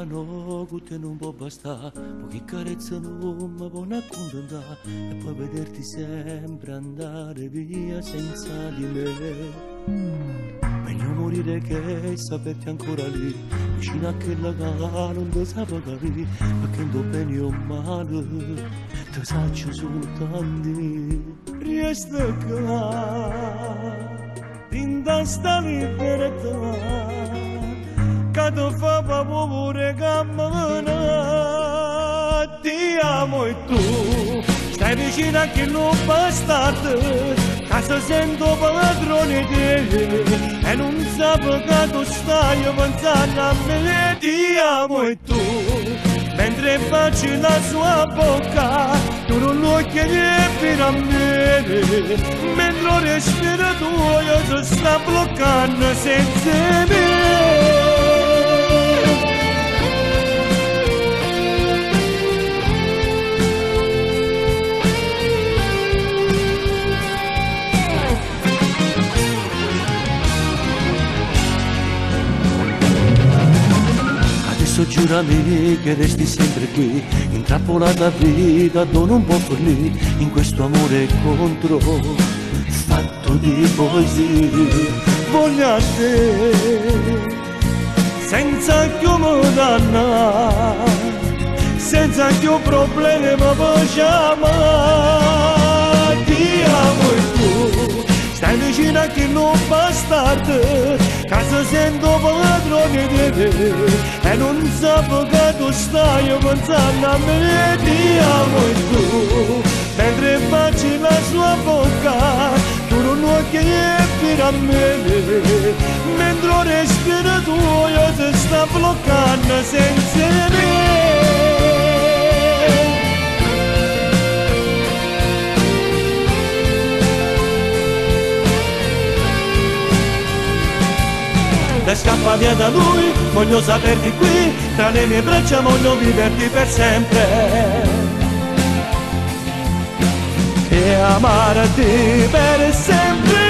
no, che non può bastare, poche carezze non mi può accontentare e poi vederti sempre andare via senza di me. Meglio morire che saperti ancora lì, vicino a quella che non ti sape capire, perché non bene o male, ti saccio soltanto. Resta che in testa libertà, che ti fa paura cammina. Ti amo e tu stai vicino a chi non bastardo, che si sento padrone di te e non sape che tu stai pensando a me. Ti amo e tu mentre baci la sua bocca, tu non lo chiedi per a me, mentre il respiro tuo si sta bloccando senza me. Adesso giurami che resti sempre qui, intrappolata a vita dove non può fornire, in questo amore contro, fatto di poesie. Voglio a te, senza più danna, senza più problemi per chiamare. Ti amo e tu stai vicino a chi non bastardo, che si sento padrone di te e non sape che tu stai pensando a me. Ti amo e tu mentre baci la sua bocca, tu non lo chiedi per a me, mentre il respiro tuo si sta bloccando senza me. E scappa via da lui, voglio saperti qui, tra le mie braccia voglio viverti per sempre e amarti per sempre.